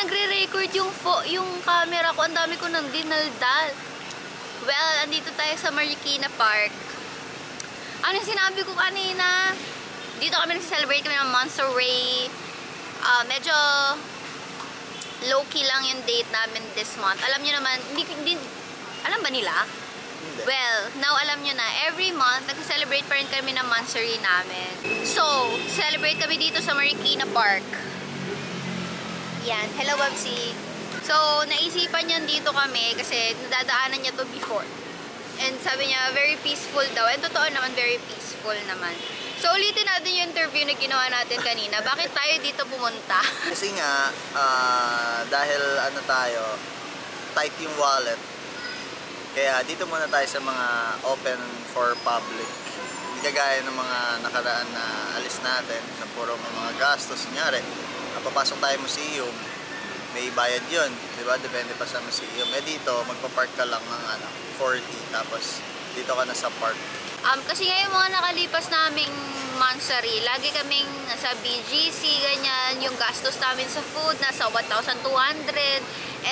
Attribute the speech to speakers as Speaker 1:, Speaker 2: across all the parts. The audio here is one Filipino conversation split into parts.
Speaker 1: nagre-record yung camera ko. Ang dami ko nang dinaldal. Well, andito tayo sa Marikina Park. Ano yung sinabi ko kanina? Dito kami nag-celebrate kami ng Monster Ray. Medyo low-key lang yung date namin this month. Alam nyo naman, alam ba nila? Well, now alam nyo na, every month, nag-celebrate pa rin kami ng Monster Ray namin. So, celebrate kami dito sa Marikina Park. Yan. Hello, Babsi. So, naisipan niyan dito kami kasi nadadaanan niya to before. And sabi niya, very peaceful daw. And totoo naman, very peaceful naman. So, ulitin natin yung interview na ginawa natin kanina. Bakit tayo dito pumunta?
Speaker 2: Kasi nga, dahil ano tayo, tight yung wallet. Kaya dito muna tayo sa mga open for public. Hindi kagaya ng mga nakaraan na alis natin, na puro mga gastos. Kunyari, papasok tayo museum, may bayad yun, di ba? Depende pa sa museum. Dito, magpa-park ka lang ng 40, tapos dito ka na sa park.
Speaker 1: Kasi ngayon mga nakalipas naming Monster Ray, lagi kaming nasa BGC, ganyan, yung gastos namin sa food, nasa 1,200.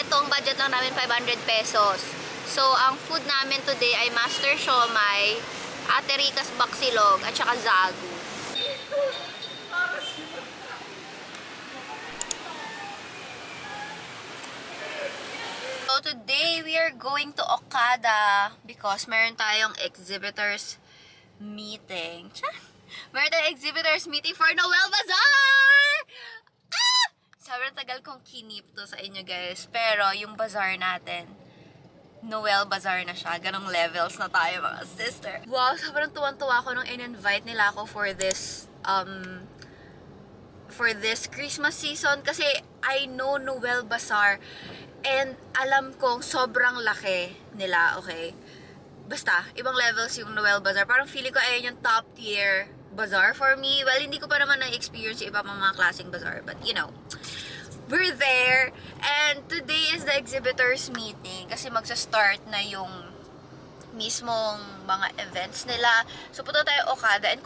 Speaker 1: Ito, ang budget lang namin, 500 pesos. So, ang food namin today ay Master Siomai, Ate Rica's Baksilog, at saka Zagu. So today we are going to Okada because meron tayong exhibitors meeting. Meron tayong exhibitors meeting for Noel Bazaar! Ah! Sobrang tagal kong kinip to sa inyo guys. Pero yung bazaar natin, Noel Bazaar na siya. Ganong levels na tayo mga sister. Wow, sobrang tuwang-tuwa ko nung in-invite nila ako for this Christmas season kasi I know Noel Bazaar. And alam kong sobrang laki nila, okay? Basta, ibang levels yung Noel Bazaar. Parang feeling ko ayun yung top tier bazaar for me. Well, hindi ko pa naman na-experience yung iba pang mga klaseng bazaar. But, you know, we're there. And today is the exhibitors meeting. Kasi magsa-start na yung mismong mga events nila. So, punta tayo Okada. And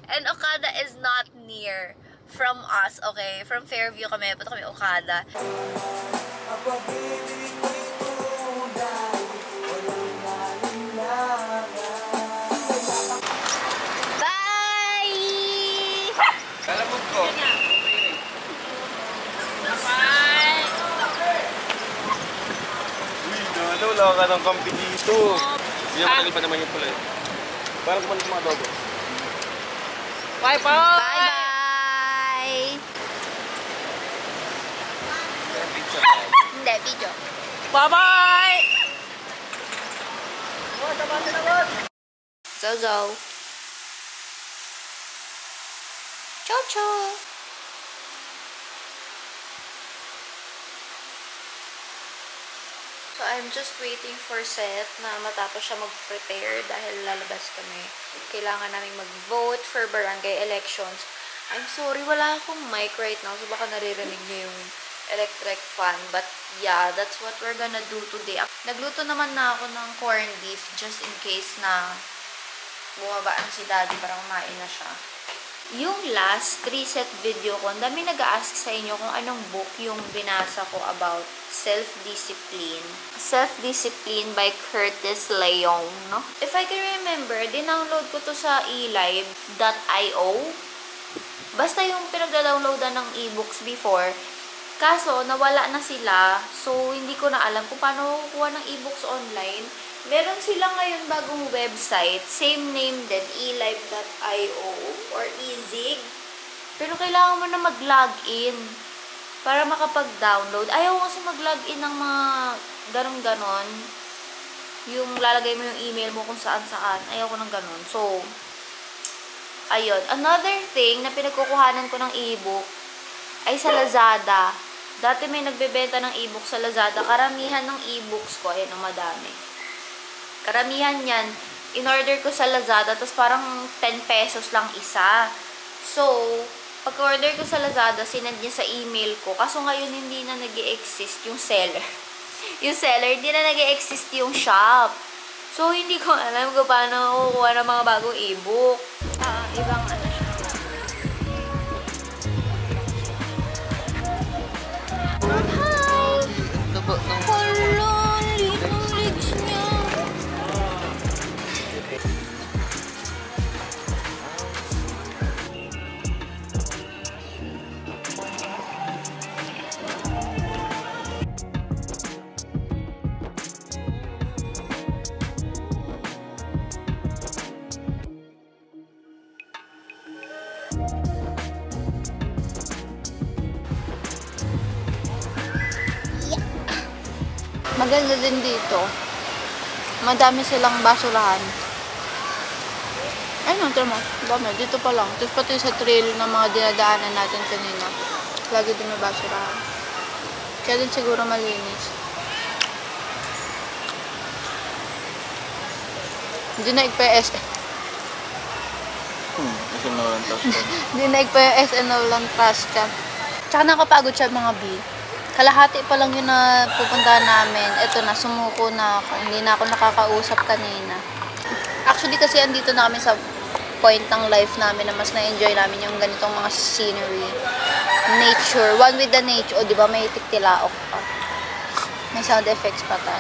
Speaker 1: and Okada is not near from us, okay? From Fairview kami, punta kami Okada. Bye!
Speaker 3: Kalabog ko.
Speaker 1: Bye!
Speaker 3: Uy, wala ka ng kampi dito. Hindi na matagal pa naman yung pula eh. Parang kumalit mga adobo.
Speaker 1: Bye po! Bye-bye! Hindi, video. Bye-bye! Zozo. Cho-cho. So, I'm just waiting for Seth na matapos siya mag-prepare dahil lalabas kami. Kailangan namin mag-vote for barangay elections. I'm sorry, wala akong mic right now, so baka naririnig niyo yung electric fan. But yeah, that's what we're gonna do today. Nagluto naman na ako ng corned beef just in case na bumabaan si Daddy para kumain na siya. Yung last reset video ko, ang dami nag-a-ask sa inyo kung anong book yung binasa ko about self-discipline. Self-Discipline by Curtis Leong, no? If I can remember, dinownload ko to sa elive.io. Basta yung pinagda-downloadan ng e-books before. Kaso, nawala na sila. So, hindi ko na alam kung paano kukuha ng e-books online. Meron sila ngayon bagong website. Same name din, elive.io or ezig. Pero kailangan mo na mag-login para makapag-download. Ayaw kasi mag-login ng mga ganon-ganon. Yung lalagay mo yung email mo kung saan-saan. Ayaw ko ng ganon. So, ayun. Another thing na pinagkukuhanan ko ng e-book ay sa Lazada. Dati may nagbebenta ng e-book sa Lazada. Karamihan ng e-books ko, ayan ang madami. Karamihan yan, in-order ko sa Lazada, tapos parang 10 pesos lang isa. So, pag-order ko sa Lazada, sinend niya sa email ko. Kaso ngayon, hindi na nag-i-exist yung seller. Yung seller, hindi na nag-i-exist yung shop. So, hindi ko alam kung paano kukuha ng mga bagong e-book. Ibang ano siya. Maganda din dito. Madami silang basurahan. Ay, no, tira mo. Dami. Dito pa lang. Tapos pati sa trail ng mga dinadaanan natin kanina. Lagi din may basurahan. Kaya din siguro malinis. Hindi na igpa yung SM.
Speaker 2: Kasi nawalan tapos ko.
Speaker 1: Hindi na igpa yung SM na walang trash ka. Tsaka nakapagod siya mga B. Kalahati pa lang yun na pupuntahan namin. Ito na, sumuko na ako. Hindi na ako nakakausap kanina. Actually kasi andito na kami sa point ng life namin na mas na-enjoy namin yung ganitong mga scenery. Nature. One with the nature. O, di ba may tiktilaok pa. May sound effects pa ta.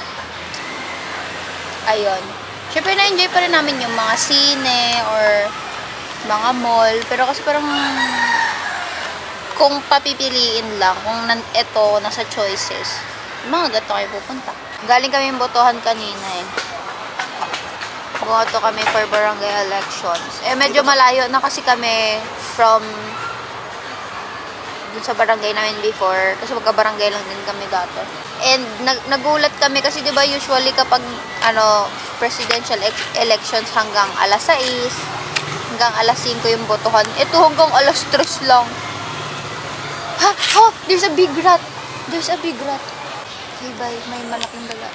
Speaker 1: Ayun. Siyempre na-enjoy pa rin namin yung mga sine or mga mall. Pero kasi parang kung papipiliin lang, kung ito, nasa choices, mga gato kayo pupunta. Galing kami yung botohan kanina eh. Bumoto kami for barangay elections. Eh, medyo malayo na kasi kami from dun sa barangay namin before. Kasi magka-barangay lang din kami dati. And nagulat kami kasi di ba usually kapag presidential elections hanggang alas 6, hanggang alas 5 yung botohan. Ito hanggang alas 3 lang. Ha! Oh! There's a big rat! There's a big rat. Okay, bye. May malaking daga.